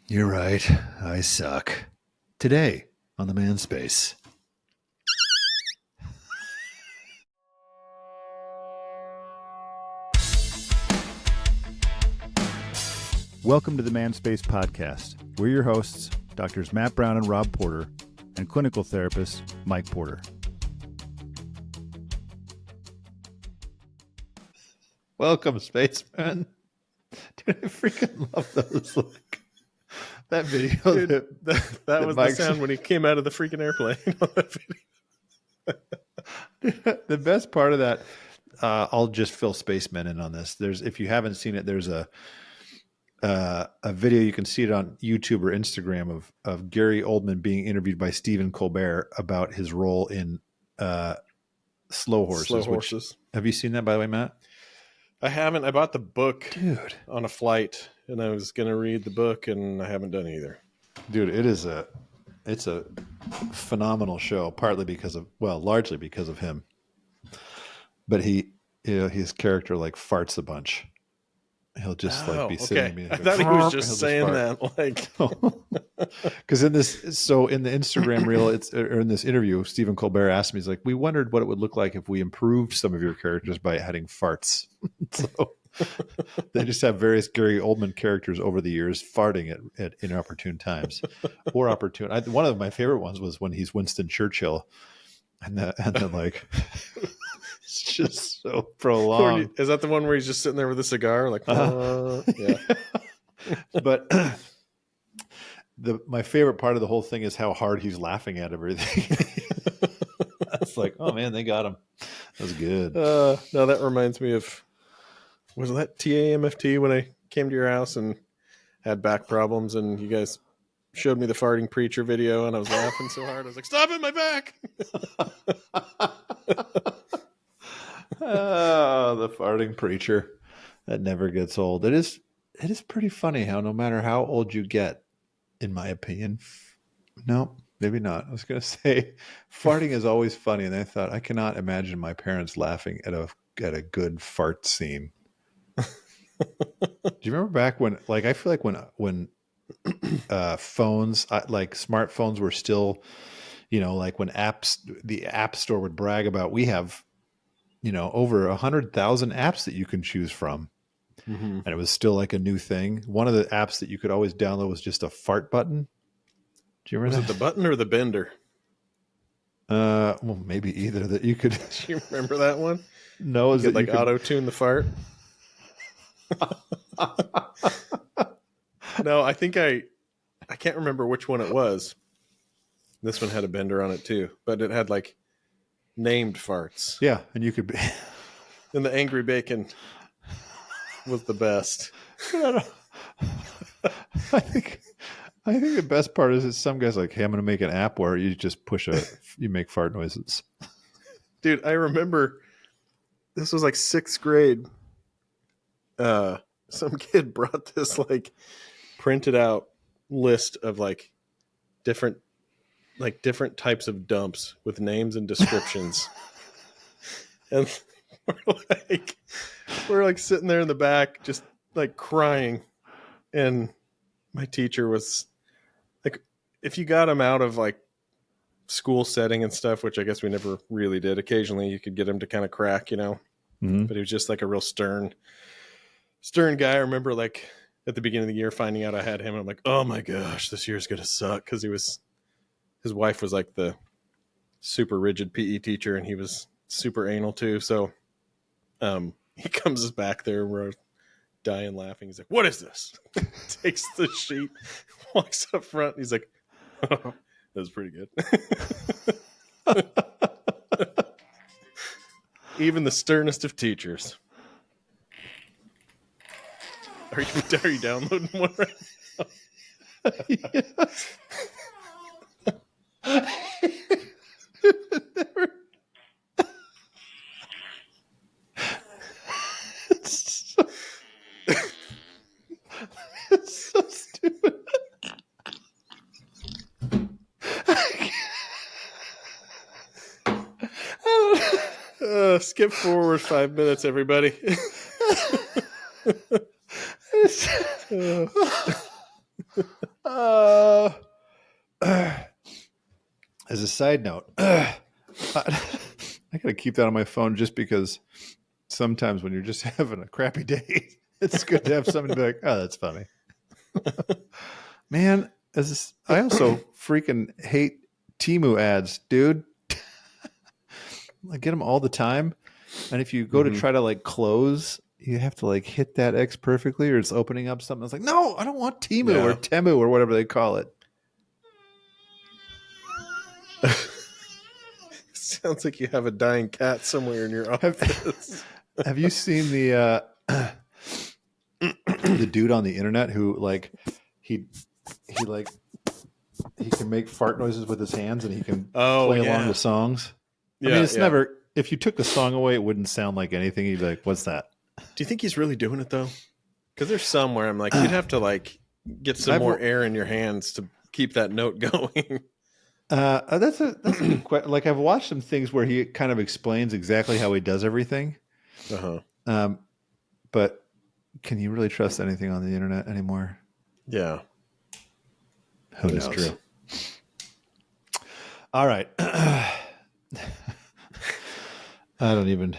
You're right. I suck. Today on the Manspace. Welcome to the Manspace podcast. We're your hosts, Doctors Matt Brown and Rob Porter, and clinical therapist Mike Porter. Welcome, Spacemen. Dude, I freaking love those. Like, that video. Dude, that was the sound when he came out of the freaking airplane. The best part of that, I'll just fill Spacemen in on this. If you haven't seen it, there's a video, you can see it on YouTube or Instagram of Gary Oldman being interviewed by Stephen Colbert about his role in Slow Horses. Have you seen that, by the way, Matt? I haven't. I bought the book, dude, on a flight, and I was going to read the book, and I haven't done either. Dude, it's a phenomenal show, largely because of him. But his character like farts a bunch. He'll just be sitting. Okay. I thought he was just saying that, because in the Instagram reel, or in this interview, Stephen Colbert asked me, he's like, "We wondered what it would look like if we improved some of your characters by adding farts." So they just have various Gary Oldman characters over the years farting at inopportune times, or opportune. One of my favorite ones was when he's Winston Churchill, and then like. It's just so prolonged. Is that the one where he's just sitting there with a cigar? Like, yeah. But my favorite part of the whole thing is how hard he's laughing at everything. It's like, oh man, they got him. That was good. No, that reminds me of, was that TAMFT when I came to your house and had back problems, and you guys showed me the farting preacher video, and I was laughing so hard I was like, "Stop it, my back!" Oh, the farting preacher. That never gets old. It is pretty funny how no matter how old you get, in my opinion, no, maybe not. I was going to say farting is always funny. And I thought, I cannot imagine my parents laughing at a good fart scene. Do you remember back when, like, I feel like when phones, like smartphones were still, like when the App Store would brag about, we have, over 100,000 apps that you can choose from. Mm-hmm. And it was still like a new thing. One of the apps that you could always download was just a fart button. Do you remember Was it the button or the bender? Well, maybe either. That you could. Do you remember that one? No, you could auto-tune the fart. No, I think I can't remember which one it was. This one had a bender on it too, but it had like named farts. Yeah, and you could be. And the Angry Bacon was the best. I think the best part is that some guys like, hey, I'm going to make an app where you just you make fart noises. Dude, I remember this was like 6th grade. Some kid brought this like printed out list of like different types of dumps with names and descriptions. And we're like sitting there in the back, just like crying. And my teacher was like, if you got him out of like school setting and stuff, which I guess we never really did. Occasionally you could get him to kind of crack, Mm-hmm. But he was just like a real stern guy. I remember like at the beginning of the year finding out I had him. I'm like, oh my gosh, this year's going to suck. Cause his wife was like the super rigid PE teacher, and he was super anal too. So he comes back there and we're dying laughing. He's like, what is this? Takes the sheet, walks up front. And he's like, oh, that was pretty good. Even the sternest of teachers. Are you downloading one right now? Yes. It's so stupid. Skip forward 5 minutes, everybody. Uh, as a side note, I gotta keep that on my phone just because sometimes when you're just having a crappy day, it's good to have something to be like, oh, that's funny. Man, I also freaking hate Temu ads, dude. I get them all the time. And if you go to try to like close, you have to like hit that X perfectly or it's opening up something. It's like, no, I don't want Temu or Temu or whatever they call it. Sounds like you have a dying cat somewhere in your office. Have you seen the dude on the internet who like he can make fart noises with his hands and he can play along with songs? I mean, it's never. If you took the song away, it wouldn't sound like anything. You'd be like, "What's that?" Do you think he's really doing it though? Because there's some where I'm like, you'd have to like get some more air in your hands to keep that note going. That's a good question. Like I've watched some things where he kind of explains exactly how he does everything. But can you really trust anything on the internet anymore? Yeah, who knows? True. All right. I don't even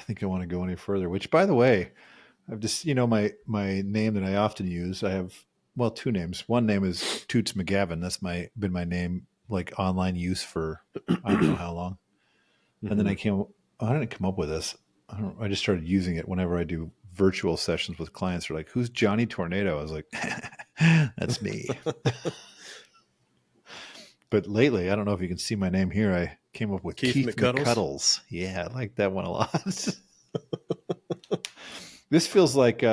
think I want to go any further, which by the way, I've just, my name that I often use, I have, well, two names. One name is Toots McGavin. That's been my name, like online use for, I don't know how long. And then I didn't come up with this. I just started using it whenever I do virtual sessions with clients. They're like, who's Johnny Tornado? I was like, that's me. But lately, I don't know if you can see my name here. I came up with Keith McCuddles. Yeah, I like that one a lot. This feels like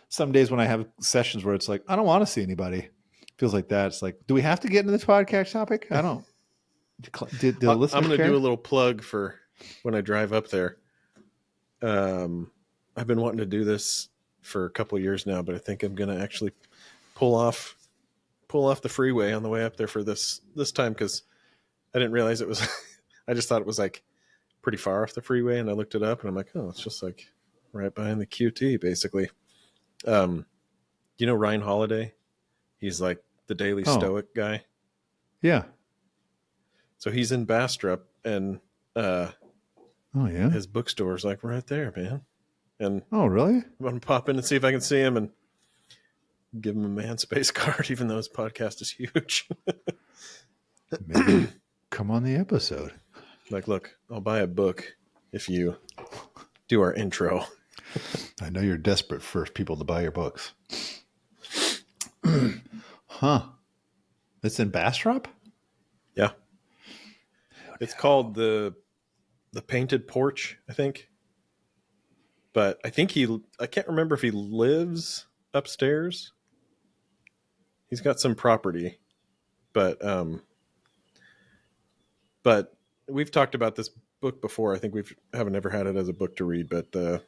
some days when I have sessions where it's like, I don't want to see anybody. It feels like that. It's like, do we have to get into this podcast topic? I don't. I'm going to do a little plug for when I drive up there. I've been wanting to do this for a couple of years now, but I think I'm going to actually pull off the freeway on the way up there for this time, because I didn't realize it was I just thought it was like pretty far off the freeway, and I looked it up and I'm like, oh, it's just like right behind the QT basically. You know Ryan Holiday? He's like the Daily Stoic guy. Yeah. So he's in Bastrop, and his bookstore's like right there, man. And really? I'm gonna pop in and see if I can see him and give him a Manspace card, even though his podcast is huge. Maybe come on the episode. Like, look, I'll buy a book if you do our intro. I know you're desperate for people to buy your books. Huh. It's in Bastrop? Yeah. It's called the Painted Porch, I think. But I think I can't remember if he lives upstairs. He's got some property, but we've talked about this book before. I think we haven't ever had it as a book to read, but the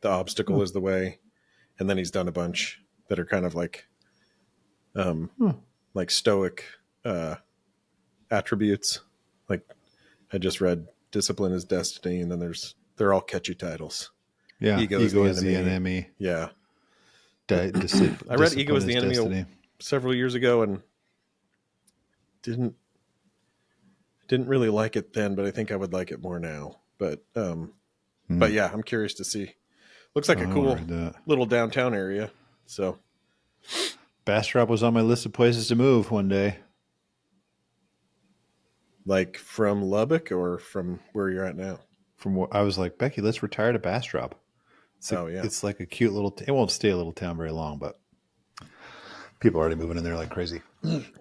obstacle is the way. And then he's done a bunch that are kind of like stoic attributes. Like I just read Discipline is Destiny, and then they're all catchy titles. Yeah, Ego is the enemy. Yeah. I read Ego is the Enemy several years ago and didn't really like it then, but I think I would like it more now. But yeah, I'm curious to see. Looks like a cool little downtown area. So Bastrop was on my list of places to move one day. Like from Lubbock or from where you're at now? From what I was like, Becky, let's retire to Bastrop. It's like a cute little. It won't stay a little town very long, but people are already moving in there like crazy.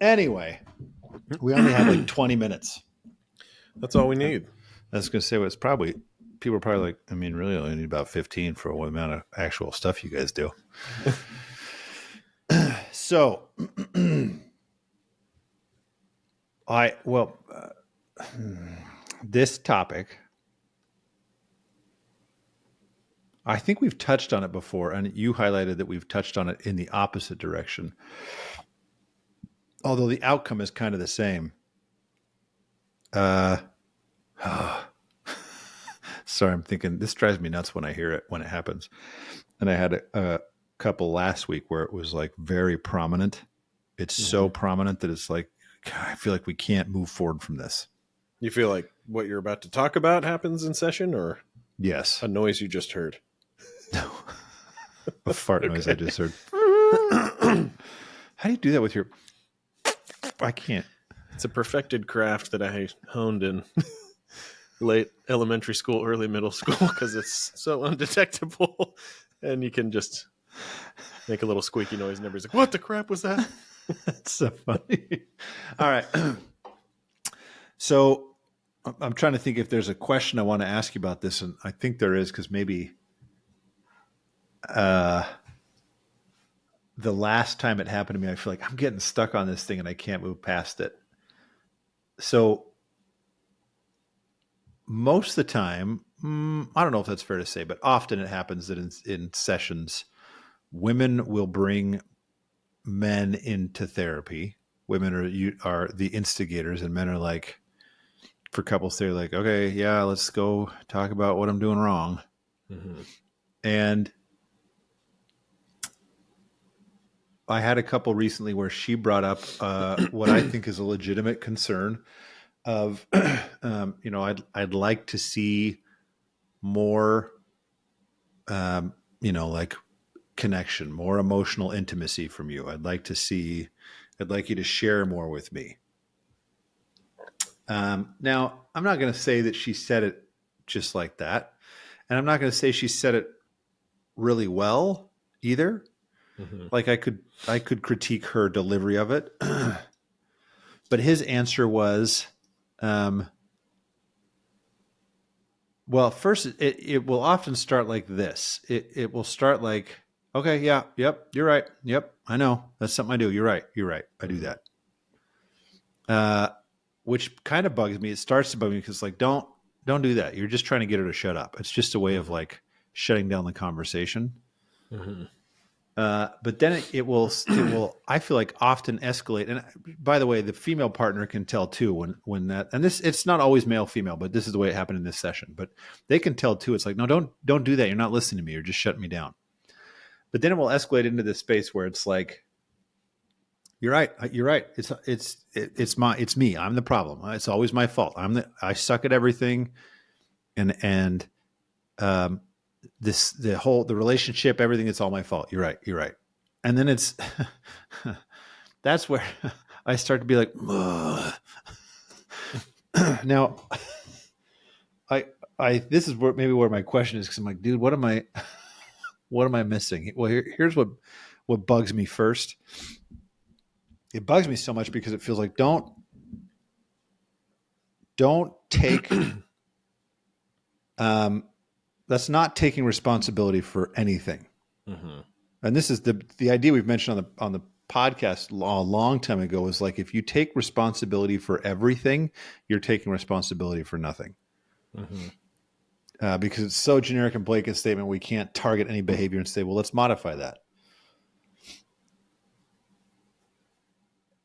Anyway, we only have like 20 minutes. That's all we need. I was going to say, people are probably like, I mean, really only need about 15 for what amount of actual stuff you guys do. So, this topic, I think we've touched on it before, and you highlighted that we've touched on it in the opposite direction. Although the outcome is kind of the same. Sorry, I'm thinking this drives me nuts when I hear it, when it happens. And I had a couple last week where it was like very prominent It's so prominent that it's like, God, I feel like we can't move forward from this. You feel like what you're about to talk about happens in session, or Yes. a noise you just heard? No. A fart noise I just heard. How do you do that with your... I can't. It's a perfected craft that I honed in late elementary school, early middle school, because it's so undetectable, and you can just make a little squeaky noise, and everybody's like, "What the crap was that?" That's so funny. All right. So I'm trying to think if there's a question I want to ask you about this, and I think there is, because maybe the last time it happened to me, I feel like I'm getting stuck on this thing and I can't move past it. So most of the time, I don't know if that's fair to say, but often it happens that in sessions, women will bring men into therapy. Women are the instigators, and men are like, for couples, they're like, okay, yeah, let's go talk about what I'm doing wrong. Mm-hmm. And I had a couple recently where she brought up what I think is a legitimate concern of, I'd like to see more, like connection, more emotional intimacy from you. I'd like you to share more with me. Now, I'm not going to say that she said it just like that. And I'm not going to say she said it really well either. Mm-hmm. Like I could critique her delivery of it. But his answer was, well, first, it will often start like this. It will start like, okay, yeah, yep, you're right. Yep, I know. That's something I do. You're right. I do that. Which kind of bugs me. It starts to bug me because like, don't do that. You're just trying to get her to shut up. It's just a way of like shutting down the conversation. Mm-hmm. But then it will, I feel like, often escalate. And by the way, the female partner can tell too when that, and this, it's not always male, female, but this is the way it happened in this session, but they can tell too. It's like, no, don't do that. You're not listening to me. You're just shutting me down. But then it will escalate into this space where it's like, you're right. It's me. I'm the problem. It's always my fault. I suck at everything. And the relationship, everything, it's all my fault. You're right. And then it's, that's where I start to be like, ugh. Now this is where my question is. Cause I'm like, dude, what am I missing? Well, here's what bugs me first. It bugs me so much because it feels like, don't take, that's not taking responsibility for anything. Mm-hmm. And this is the idea we've mentioned on the podcast a long time ago, is like, if you take responsibility for everything, you're taking responsibility for nothing. Mm-hmm. Because it's so generic and blanket statement, we can't target any behavior and say, well, let's modify that.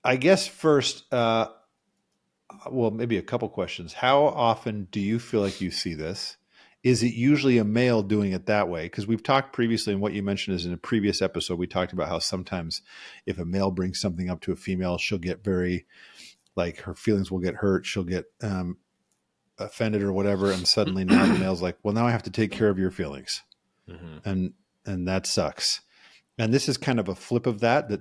I guess first, maybe a couple questions. How often do you feel like you see this? Is it usually a male doing it that way? Because we've talked previously, and what you mentioned is in a previous episode, we talked about how sometimes if a male brings something up to a female, she'll get very, like, her feelings will get hurt. She'll get offended or whatever. And suddenly now the male's like, well, now I have to take care of your feelings. Mm-hmm. And that sucks. And this is kind of a flip of that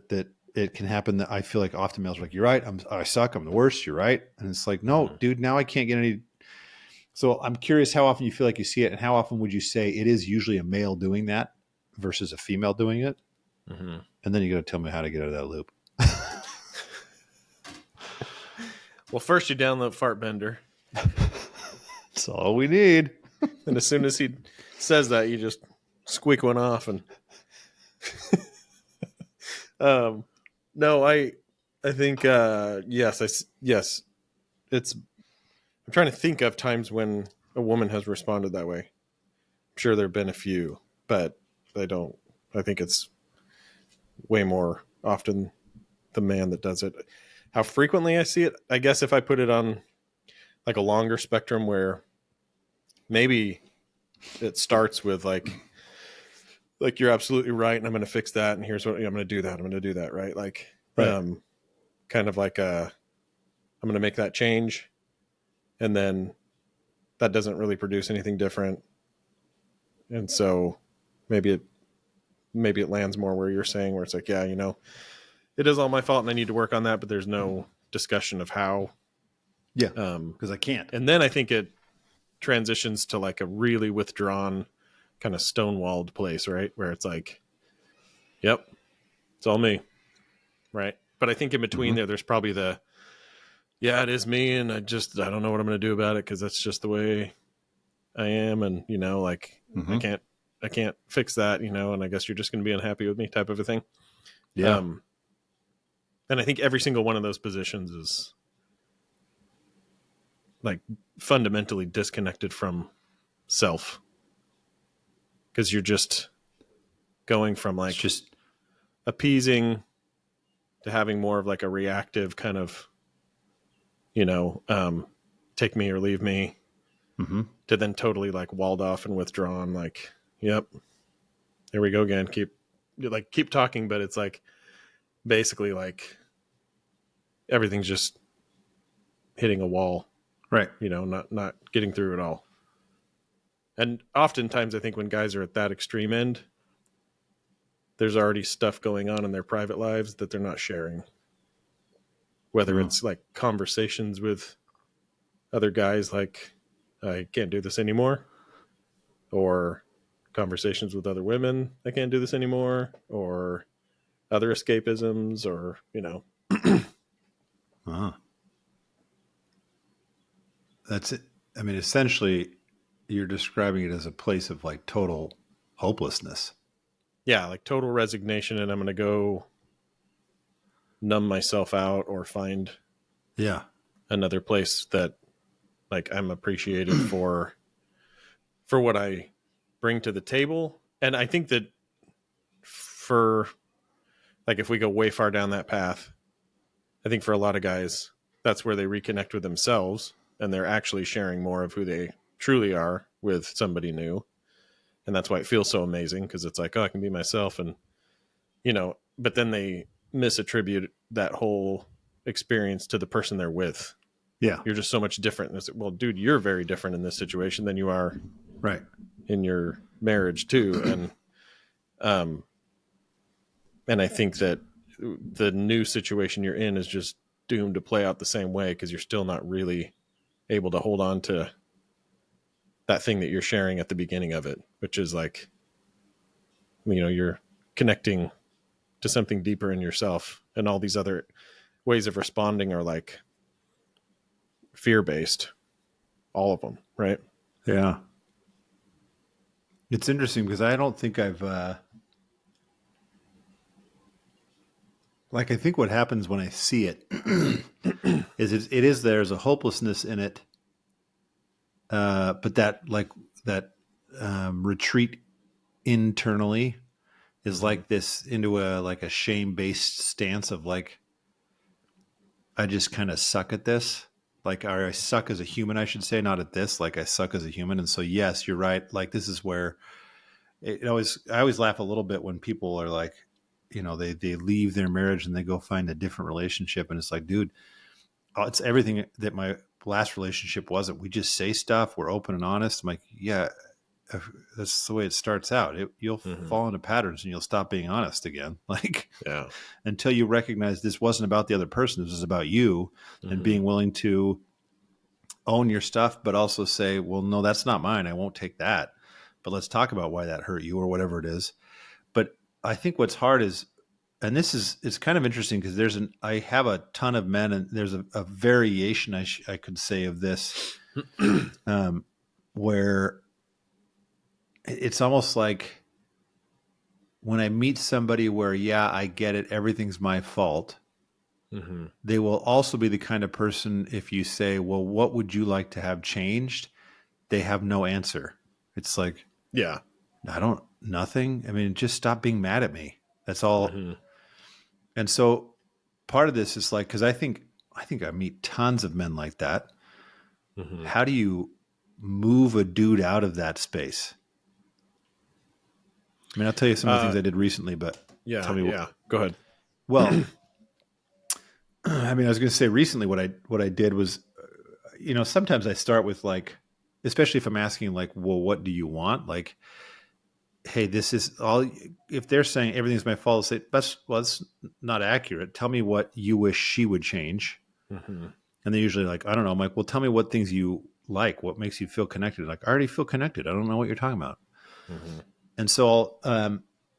it can happen, that I feel like often males are like, you're right. I suck. I'm the worst. You're right. And it's like, no, dude, now I can't get any. So I'm curious how often you feel like you see it, and how often would you say it is usually a male doing that versus a female doing it? Mm-hmm. And then you got to tell me how to get out of that loop. Well, first you download Fart Bender. That's all we need. And as soon as he says that, you just squeak one off. And no, I think yes. I'm trying to think of times when a woman has responded that way. I'm sure there have been a few, but I think it's way more often the man that does it. How frequently I see it, I guess if I put it on like a longer spectrum, where maybe it starts with like you're absolutely right, and I'm going to fix that, and here's what I'm going to do that. I'm going to do that, right? Like Right. Kind of like I'm going to make that change, and then that doesn't really produce anything different, and so maybe it lands more where you're saying, where it's like, yeah, it is all my fault and I need to work on that, but there's no discussion of how. Yeah. Because I can't. And then I think it transitions to like a really withdrawn, kind of stonewalled place, right? Where it's like, yep, it's all me, right? But I think in between there's probably yeah, it is me, and I don't know what I'm going to do about it because that's just the way I am, and like I can't fix that, and I guess you're just going to be unhappy with me, type of a thing. Yeah. And I think every single one of those positions is like fundamentally disconnected from self, because you're just going from like It's just appeasing to having more of like a reactive kind of, take me or leave me, to then totally like walled off and withdrawn. Like, yep, here we go again. Keep talking, but it's like basically like everything's just hitting a wall, right. not getting through it all. And oftentimes I think when guys are at that extreme end, there's already stuff going on in their private lives that they're not sharing. Whether it's like conversations with other guys, like, I can't do this anymore, or conversations with other women, I can't do this anymore, or other escapisms, or, That's it. I mean, essentially, you're describing it as a place of like total hopelessness. yeah, like total resignation, and I'm going to go numb myself out or find Yeah. another place that like I'm appreciated for what I bring to the table. And I think that for like, if we go way far down that path, I think for a lot of guys, that's where they reconnect with themselves, and they're actually sharing more of who they truly are with somebody new. And that's why it feels so amazing, because it's like, oh, I can be myself. And, but then they misattribute that whole experience to the person they're with. Yeah. You're just so much different. And it's, well, dude, you're very different in this situation than you are Right. in your marriage too. And I think that the new situation you're in is just doomed to play out the same way, because you're still not really able to hold on to that thing that you're sharing at the beginning of it, which is like, you're connecting to something deeper in yourself, and all these other ways of responding are like fear-based, all of them, right? Yeah. It's interesting because I don't think I've, like, I think what happens when I see it is it is there's a hopelessness in it, but that retreat internally is like this into a shame based stance of like, I just kind of suck at this. Like, or I suck as a human, I should say, not at this. Like, I suck as a human. And so, yes, you're right. Like, this is where I always laugh a little bit when people are like, they leave their marriage and they go find a different relationship. And it's like, dude, it's everything that my last relationship wasn't. We just say stuff. We're open and honest. I'm like, yeah, that's the way it starts out. You'll fall into patterns and you'll stop being honest again. Like, Yeah. until you recognize this wasn't about the other person, this was about you, and being willing to own your stuff, but also say, well, no, that's not mine. I won't take that. But let's talk about why that hurt you or whatever it is. But I think what's hard is, and it's kind of interesting because I have a ton of men, and there's a variation I could say of this, where it's almost like when I meet somebody where, yeah, I get it, everything's my fault. They will also be the kind of person, if you say, well, what would you like to have changed? They have no answer. It's like, Yeah. nothing. I mean, just stop being mad at me. That's all. And so part of this is like, because I think I meet tons of men like that. How do you move a dude out of that space? I mean, I'll tell you some of the things I did recently, but Yeah. tell me. Yeah. Go ahead. Well, I mean, I was going to say recently what I did was, sometimes I start with like, especially if I'm asking like, well, what do you want? Like, hey, this is all. If they're saying everything's my fault, say that's not accurate. Tell me what you wish she would change. Mm-hmm. And they're usually like, I don't know. I'm like, well, tell me what things you like. What makes you feel connected? Like, I already feel connected. I don't know what you're talking about. Mm-hmm. And so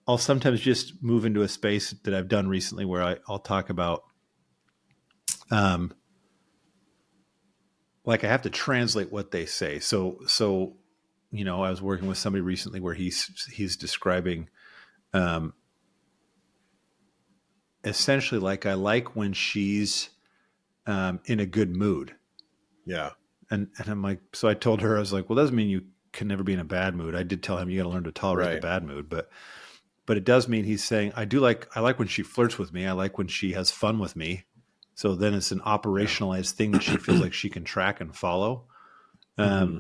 I'll sometimes just move into a space that I've done recently where I'll talk about, like I have to translate what they say. So I was working with somebody recently where he's describing, um, essentially like I like when she's in a good mood. Yeah. And I'm like, so I told her, I was like, well, that doesn't mean you can never be in a bad mood. I did tell him you got to learn to tolerate the Right. bad mood, but it does mean he's saying, I like when she flirts with me. I like when she has fun with me. So then it's an Yeah. operationalized thing that she feels like she can track and follow. Mm-hmm.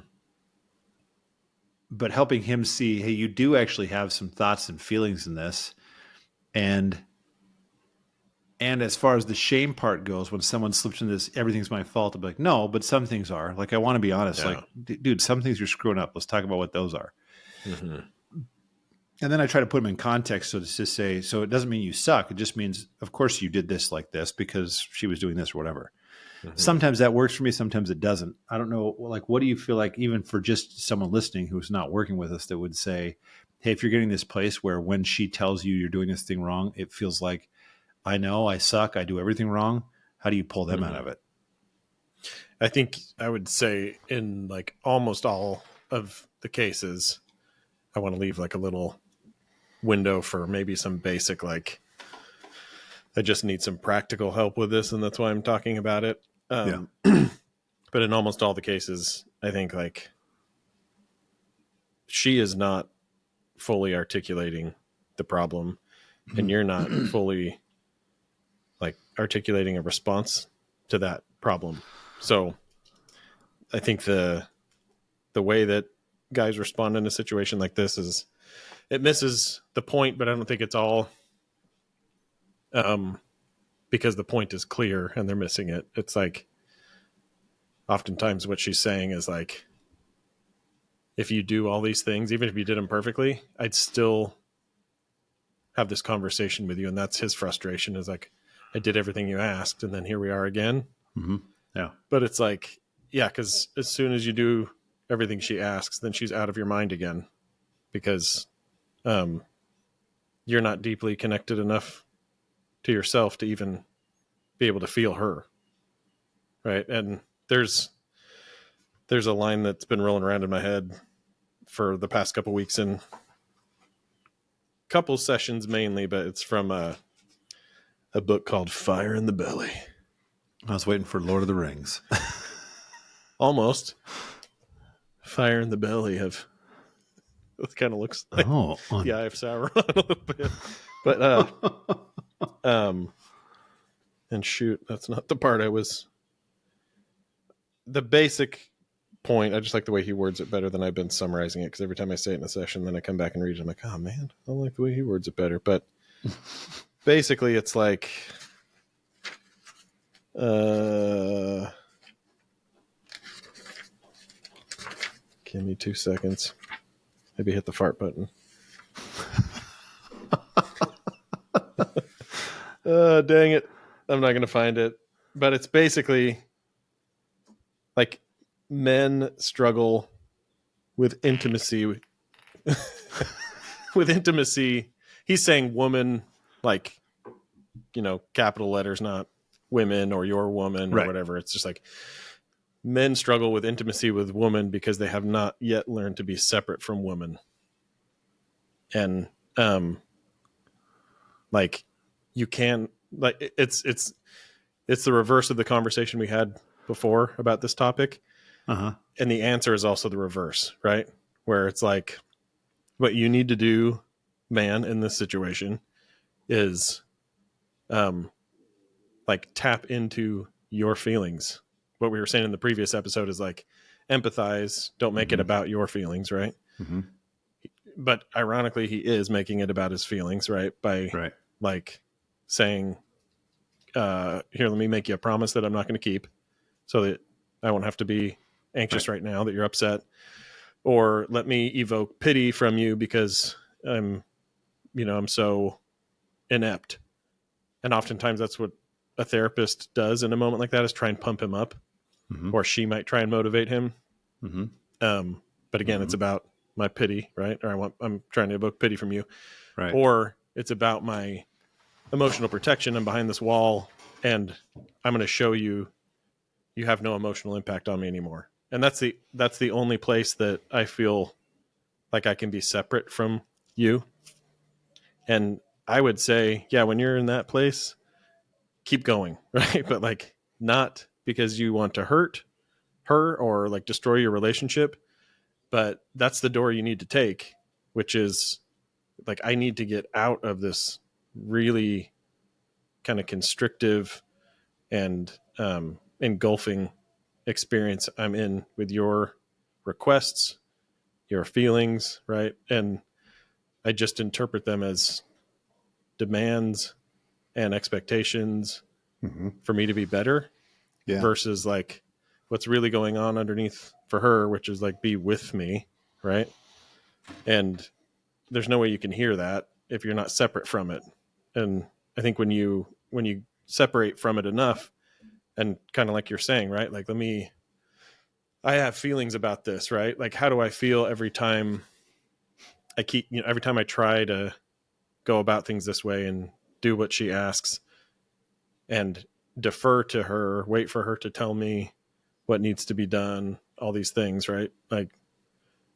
But helping him see, hey, you do actually have some thoughts and feelings in this. And as far as the shame part goes, when someone slips into this, everything's my fault. I'll be like, no, but some things are. Like, I want to be honest. Yeah. Like, dude, some things you're screwing up. Let's talk about what those are. Mm-hmm. And then I try to put them in context. So to just say, so it doesn't mean you suck. It just means, of course, you did this like this because she was doing this or whatever. Mm-hmm. Sometimes that works for me. Sometimes it doesn't. I don't know. Like, what do you feel like, even for just someone listening who's not working with us, that would say, hey, if you're getting this place where when she tells you you're doing this thing wrong, it feels like, I know I suck. I do everything wrong. How do you pull them out Mm-hmm. of it? I think I would say in like almost all of the cases, I want to leave like a little window for maybe some basic, like, I just need some practical help with this, and that's why I'm talking about it. Yeah. But in almost all the cases, I think like she is not fully articulating the problem, and you're not fully like articulating a response to that problem. So I think the way that guys respond in a situation like this is, it misses the point, but I don't think it's all because the point is clear and they're missing it. It's like oftentimes what she's saying is like, if you do all these things, even if you did them perfectly, I'd still have this conversation with you. And that's his frustration, is like, I did everything you asked, and then here we are again. Mm-hmm. Yeah. But it's like, yeah, because as soon as you do everything she asks, then she's out of your mind again, because you're not deeply connected enough to yourself to even be able to feel her. Right. And there's a line that's been rolling around in my head for the past couple weeks in couple sessions mainly, but it's from a book called Fire in the Belly. I was waiting for Lord of the Rings. Almost. Fire in the Belly of, it kind of looks like the Eye of Sauron a little bit. But and shoot, that's not the part I was. The basic point, I just like the way he words it better than I've been summarizing it, because every time I say it in a session, then I come back and read it, I'm like, oh man, I don't like the way he words it better. But basically it's like give me 2 seconds. Maybe hit the fart button. Dang it. I'm not going to find it. But it's basically like, men struggle with intimacy. With intimacy. He's saying woman, like, capital letters, not women or your woman or whatever. It's just like, men struggle with intimacy with woman because they have not yet learned to be separate from woman. And like, you can, like, it's the reverse of the conversation we had before about this topic. Uh-huh. And the answer is also the reverse, right? Where it's like, what you need to do, man, in this situation is like, tap into your feelings. What we were saying in the previous episode is like, empathize, don't make it about your feelings, right? Mm-hmm. But ironically, he is making it about his feelings, right? By like saying, here, let me make you a promise that I'm not going to keep, so that I won't have to be anxious right now that you're upset. Or let me evoke pity from you because I'm so inept. And oftentimes that's what a therapist does in a moment like that, is try and pump him up, Mm-hmm. or she might try and motivate him. Mm-hmm. But again, Mm-hmm. it's about my pity, right? Or I'm trying to evoke pity from you. Right. Or it's about my emotional protection. I'm behind this wall and I'm going to show you, you have no emotional impact on me anymore. And that's the only place that I feel like I can be separate from you. And I would say, yeah, when you're in that place, keep going, right? But like, not because you want to hurt her or like destroy your relationship, but that's the door you need to take, which is like, I need to get out of this really kind of constrictive and engulfing experience I'm in with your requests, your feelings, right? And I just interpret them as demands and expectations Mm-hmm. for me to be better, Yeah. versus like what's really going on underneath for her, which is like, be with me, right? And there's no way you can hear that if you're not separate from it. And I think when you separate from it enough, and kind of like you're saying, right? Like, I have feelings about this, right? Like, how do I feel every time every time I try to go about things this way and do what she asks and defer to her, wait for her to tell me what needs to be done, all these things, right? Like,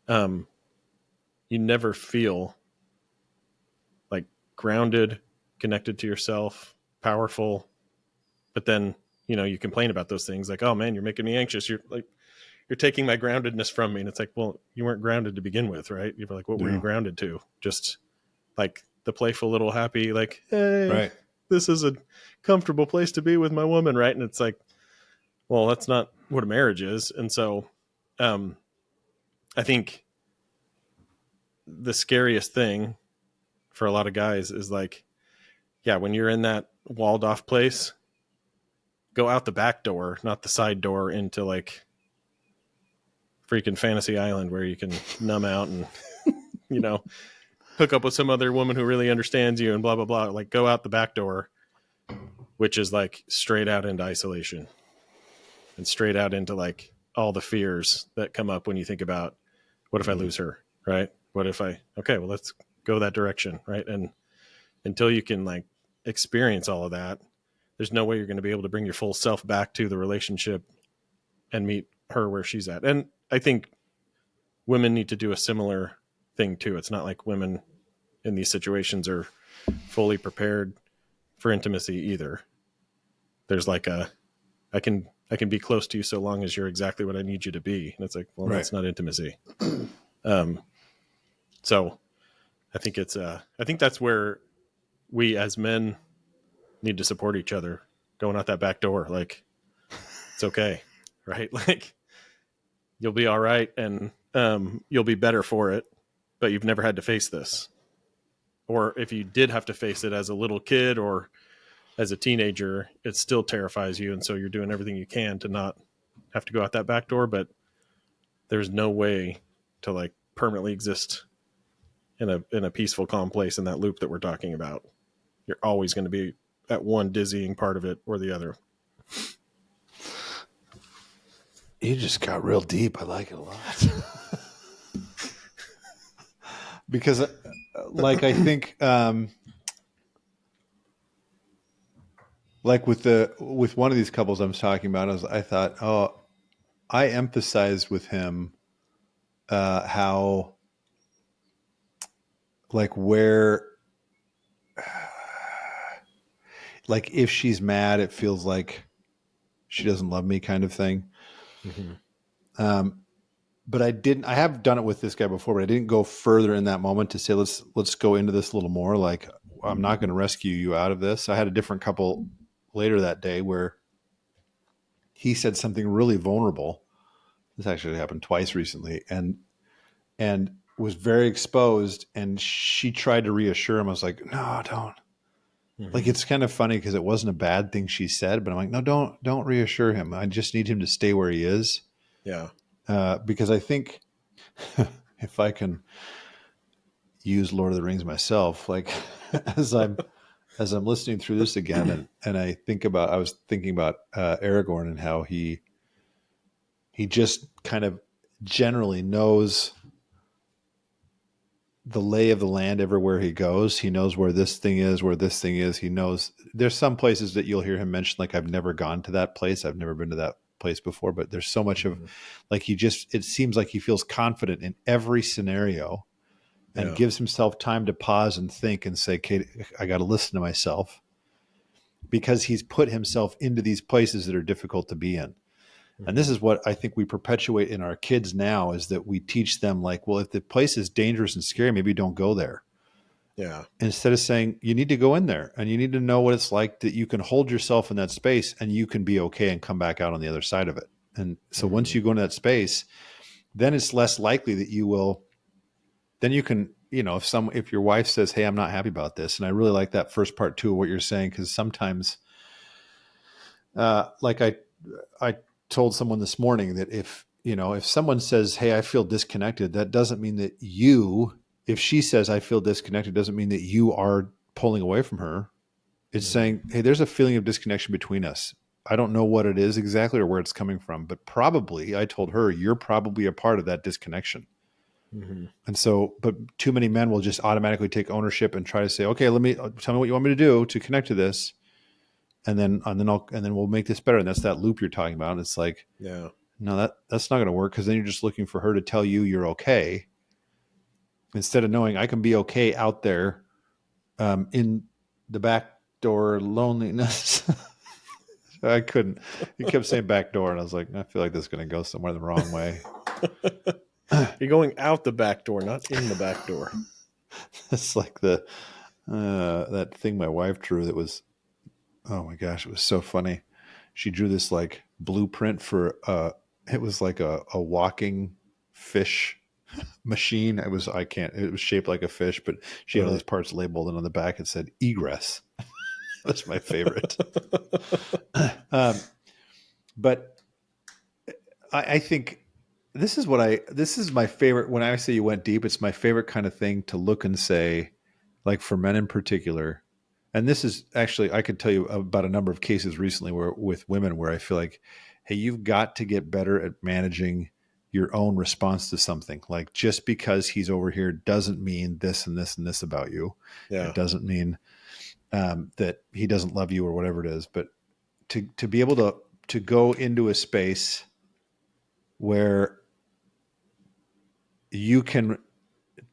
you never feel like grounded, connected to yourself, powerful. But then, you complain about those things like, oh man, you're making me anxious. You're taking my groundedness from me. And it's like, well, you weren't grounded to begin with, right? You're like, what were you grounded to? Just like the playful little happy, like, hey, Right. this is a comfortable place to be with my woman, right? And it's like, well, that's not what a marriage is. And so I think the scariest thing for a lot of guys is like, yeah, when you're in that walled off place, go out the back door, not the side door into like freaking fantasy island where you can numb out and, hook up with some other woman who really understands you and blah, blah, blah. Like, go out the back door, which is like straight out into isolation and straight out into like all the fears that come up when you think about, what if I lose her? Right? What if okay, well, let's go that direction. Right. And until you can like experience all of that, there's no way you're going to be able to bring your full self back to the relationship and meet her where she's at. And I think women need to do a similar thing too. It's not like women in these situations are fully prepared for intimacy either. There's like I can be close to you so long as you're exactly what I need you to be. And it's like, well, that's not intimacy. So I think I think that's where we as men need to support each other, going out that back door. Like, it's okay. Right. Like, you'll be all right. And, you'll be better for it, but you've never had to face this. Or if you did have to face it as a little kid or as a teenager, it still terrifies you. And so you're doing everything you can to not have to go out that back door, but there's no way to like permanently exist in a peaceful, calm place in that loop that we're talking about. You're always going to be at one dizzying part of it or the other. You just got real deep. I like it a lot. Because like, I think, like with one of these couples I was talking about, I thought, oh, I emphasized with him, how like where, like if she's mad, it feels like she doesn't love me kind of thing. Mm-hmm. But I have done it with this guy before, but I didn't go further in that moment to say, let's go into this a little more. Like, I'm not going to rescue you out of this. I had a different couple later that day where he said something really vulnerable. This actually happened twice recently, and was very exposed. And she tried to reassure him. I was like, no, don't. Like, Mm-hmm. it's kind of funny because it wasn't a bad thing she said, but I'm like, no, don't reassure him. I just need him to stay where he is. Yeah. Because I think if I can use Lord of the Rings myself, like as I'm as I'm listening through this again, and I was thinking about Aragorn and how he just kind of generally knows the lay of the land everywhere he goes. He knows where this thing is, where this thing is. He knows there's some places that you'll hear him mention, like, I've never gone to that place. I've never been to that place before, but there's so much of, Mm-hmm. like, it seems like he feels confident in every scenario and Yeah. gives himself time to pause and think and say, Kate, I got to listen to myself, because he's put himself into these places that are difficult to be in. And this Mm-hmm. is what I think we perpetuate in our kids now, is that we teach them, like, well, if the place is dangerous and scary, maybe don't go there. Yeah. Instead of saying you need to go in there and you need to know what it's like, that you can hold yourself in that space and you can be okay and come back out on the other side of it. And so once Mm-hmm. you go into that space, then it's less likely that you will, then you can, if your wife says, hey, I'm not happy about this. And I really like that first part too of what you're saying, because sometimes, like I told someone this morning that if someone says, hey, I feel disconnected, that doesn't mean that if she says I feel disconnected, doesn't mean that you are pulling away from her. It's saying, Mm-hmm. hey, there's a feeling of disconnection between us. I don't know what it is exactly or where it's coming from, but probably, I told her, you're probably a part of that disconnection. Mm-hmm. And so, but too many men will just automatically take ownership and try to say, okay, tell me what you want me to do to connect to this. And then we'll make this better. And that's that loop you're talking about. And it's like, Yeah. no, that's not going to work, because then you're just looking for her to tell you you're okay, instead of knowing I can be okay out there, in the back door loneliness. I couldn't. He kept saying back door, and I was like, I feel like this is going to go somewhere the wrong way. You're going out the back door, not in the back door. It's like that thing my wife drew that was, oh my gosh, it was so funny. She drew this like blueprint for it was like a walking fish machine. It was shaped like a fish, but she had all Uh-huh. these parts labeled, and on the back it said egress. That's my favorite. um, but I think this is my favorite. When I say you went deep, it's my favorite kind of thing to look and say, like, for men in particular. And this is actually, I could tell you about a number of cases recently where with women where I feel like, hey, you've got to get better at managing your own response to something. Like, just because he's over here doesn't mean this and this and this about you. It Yeah. doesn't mean that he doesn't love you or whatever it is. But to be able to go into a space where you can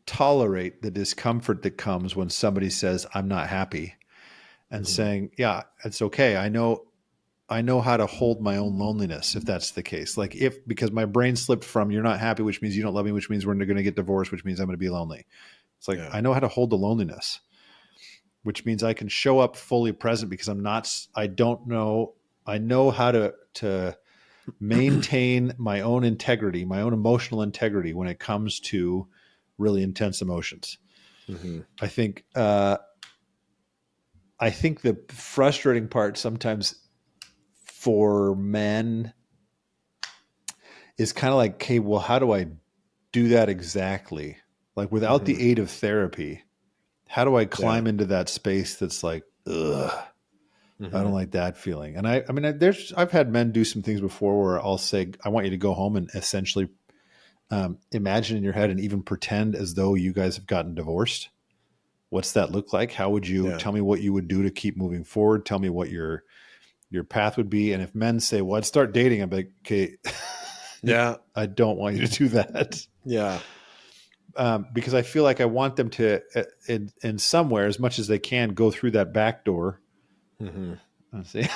tolerate the discomfort that comes when somebody says, I'm not happy, and Mm-hmm. saying, yeah, it's okay. I know how to hold my own loneliness, if that's the case. Like, because my brain slipped from you're not happy, which means you don't love me, which means we're going to get divorced, which means I'm going to be lonely. It's like, Yeah. I know how to hold the loneliness, which means I can show up fully present, because I don't know, I know how to maintain my own integrity, my own emotional integrity when it comes to really intense emotions. Mm-hmm. I think the frustrating part sometimes for men is kind of like, okay, well, how do I do that exactly? Like, without Mm-hmm. the aid of therapy, how do I Yeah. climb into that space that's like, ugh, I Mm-hmm. don't like that feeling. And I mean, I've had men do some things before where I'll say, I want you to go home and essentially imagine in your head and even pretend as though you guys have gotten divorced. What's that look like? How would you Yeah. tell me what you would do to keep moving forward? Tell me what your path would be. And if men say, well, I'd start dating, I'm like, okay, Yeah. I don't want you to do that. Yeah. Because I feel like I want them to, in somewhere, as much as they can, go through that back door. Mm-hmm. Let's see.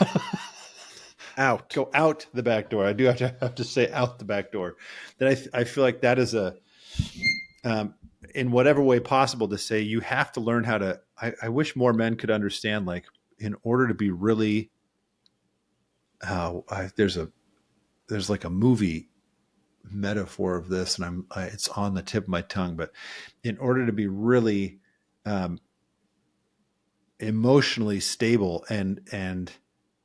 Out. Go out the back door. I do have to say out the back door. That I feel like that is um, in whatever way possible, to say you have to learn how to. I wish more men could understand, like, in order to be really, there's like a movie metaphor of this, and it's on the tip of my tongue, but in order to be really um, emotionally stable and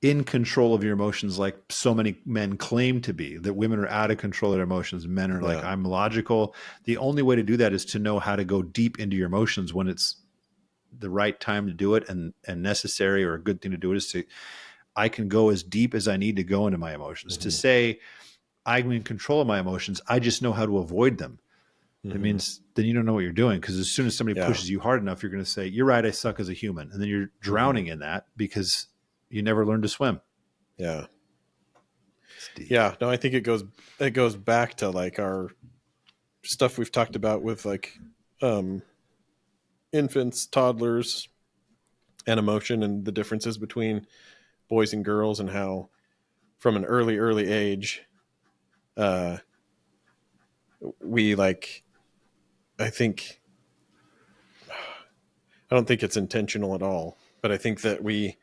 in control of your emotions, like so many men claim to be, that women are out of control of their emotions. Men are like, Yeah. I'm logical. The only way to do that is to know how to go deep into your emotions when it's the right time to do it, and necessary, or a good thing to do it is to, I can go as deep as I need to go into my emotions. To Mm-hmm. say I'm in control of my emotions, I just know how to avoid them. That Mm-hmm. means then you don't know what you're doing, because as soon as somebody Yeah. pushes you hard enough, you're going to say, you're right, I suck as a human. And then you're Mm-hmm. drowning in that because you never learned to swim. Yeah. It's deep. Yeah. No, I think it goes back to like our stuff we've talked about with like um, infants, toddlers, and emotion, and the differences between boys and girls, and how from an early age, uh, we like, I think, I don't think it's intentional at all, but I think that we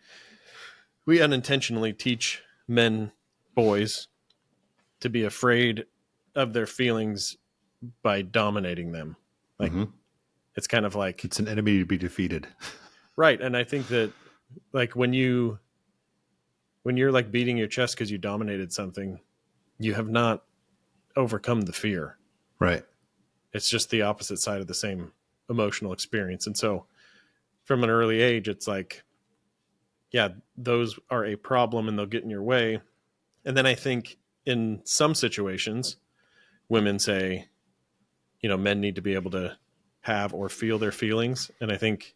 unintentionally teach men, boys, to be afraid of their feelings by dominating them. Like, Mm-hmm. it's kind of like, It's an enemy to be defeated. right. And I think that like when you're like beating your chest because you dominated something, you have not overcome the fear. Right. It's just the opposite side of the same emotional experience. And so from an early age, it's like, yeah, those are a problem and they'll get in your way. And then I think in some situations, women say, you know, men need to be able to have or feel their feelings. And I think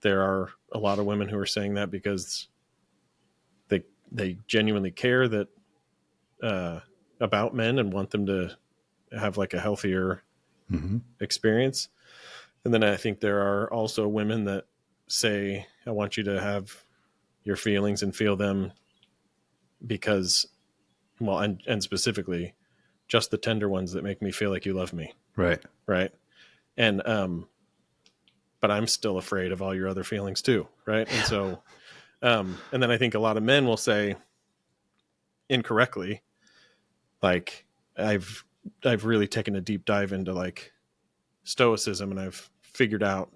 there are a lot of women who are saying that because they genuinely care that about men and want them to have like a healthier Mm-hmm. experience. And then I think there are also women that say, I want you to have your feelings and feel them because, well, and specifically just the tender ones that make me feel like you love me. Right. Right. And, but I'm still afraid of all your other feelings too. Right. And so, and then I think a lot of men will say incorrectly, like I've, I've really taken a deep dive into like stoicism and I've figured out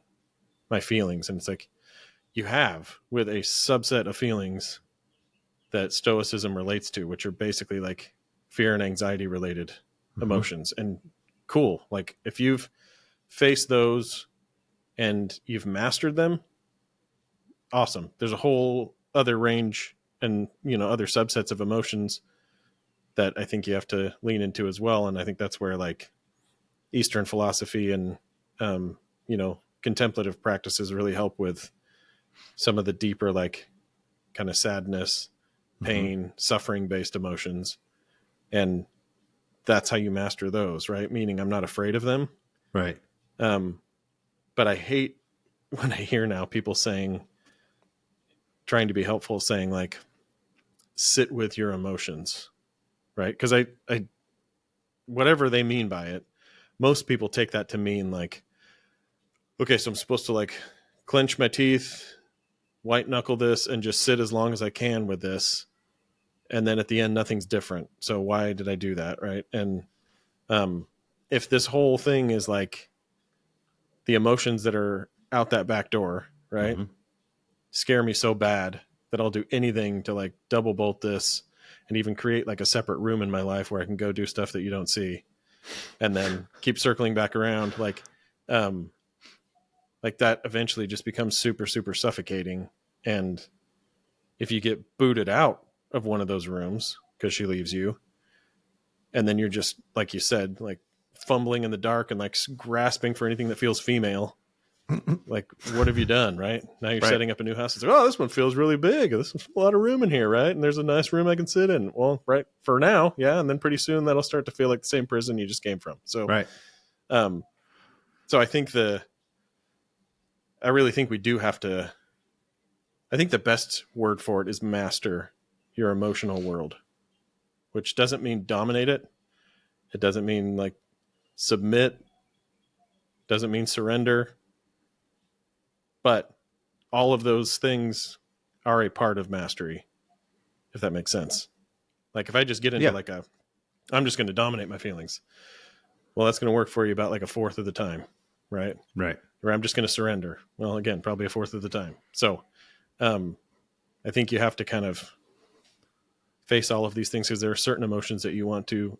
my feelings. And it's like, you have with a subset of feelings that stoicism relates to, which are basically like fear and anxiety related Mm-hmm. emotions. And cool. Like if you've faced those and you've mastered them, awesome. There's a whole other range and, you know, other subsets of emotions that I think you have to lean into as well. And I think that's where like Eastern philosophy and, you know, contemplative practices really help with some of the deeper, like kind of sadness, Mm-hmm. pain, suffering based emotions. And that's how you master those, right? Meaning I'm not afraid of them. Right. Um, but I hate when I hear now people saying, trying to be helpful, saying like, sit with your emotions, right? Because whatever they mean by it, most people take that to mean like, okay, so I'm supposed to like clench my teeth, white knuckle this, and just sit as long as I can with this. And then at the end, nothing's different. So why did I do that, right? And if this whole thing is like the emotions that are out that back door, right, Mm-hmm. scare me so bad that I'll do anything to like double bolt this and even create like a separate room in my life where I can go do stuff that you don't see and then keep circling back around. Um, like that eventually just becomes super, super suffocating. And if you get booted out of one of those rooms because she leaves you, and then you're just, like you said, like fumbling in the dark and like grasping for anything that feels female, like what have you done, right? Now you're Right. setting up a new house. It's like, oh, this one feels really big. There's a lot of room in here, right? And there's a nice room I can sit in. Well, right, for now, yeah. And then pretty soon that'll start to feel like the same prison you just came from. So, Right. um, so I really think we do have to. I think the best word for it is master your emotional world, which doesn't mean dominate it. It doesn't mean like submit. Doesn't mean surrender. But all of those things are a part of mastery, if that makes sense. Like if I just get into Yeah. like I'm just going to dominate my feelings. Well, that's going to work for you about like a fourth of the time. right? Right. Or I'm just going to surrender. Well, again, probably a fourth of the time. So I think you have to kind of face all of these things because there are certain emotions that you want to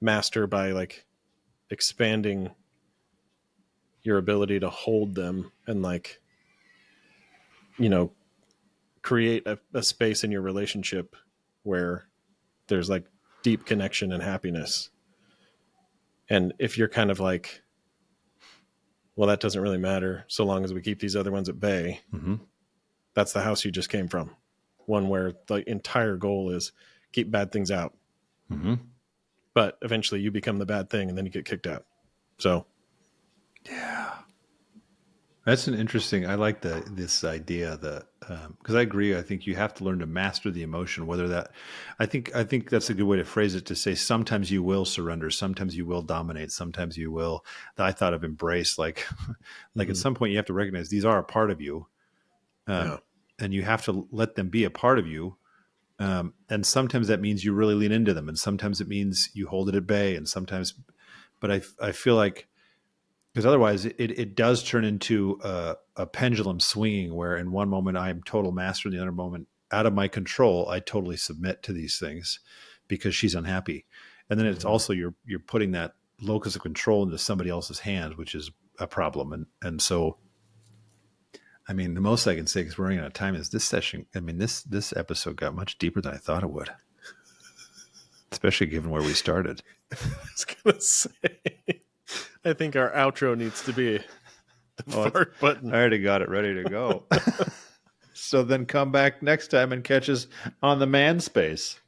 master by like expanding your ability to hold them and like, you know, create a space in your relationship where there's like deep connection and happiness. And if you're kind of like, well, that doesn't really matter so long as we keep these other ones at bay, Mm-hmm. that's the house you just came from. One where the entire goal is keep bad things out. Mm-hmm. But eventually you become the bad thing and then you get kicked out. So Yeah. That's an interesting. I like this idea that because I agree. I think you have to learn to master the emotion. Whether that, I think that's a good way to phrase it. To say sometimes you will surrender, sometimes you will dominate, sometimes you will. I thought of embrace, like like at some point you have to recognize these are a part of you, yeah. and you have to let them be a part of you. And sometimes that means you really lean into them, and sometimes it means you hold it at bay, and sometimes. But I feel like because otherwise it does turn into a pendulum swinging where in one moment I'm total master, in the other moment out of my control I totally submit to these things because she's unhappy, and then it's also you're putting that locus of control into somebody else's hands, which is a problem. And so I mean the most I can say, because we're running out of time, is this session, I mean this episode got much deeper than I thought it would, especially given where we started. I was going to say, I think our outro needs to be the fart button. I already got it ready to go. So then come back next time and catch us on the Manspace.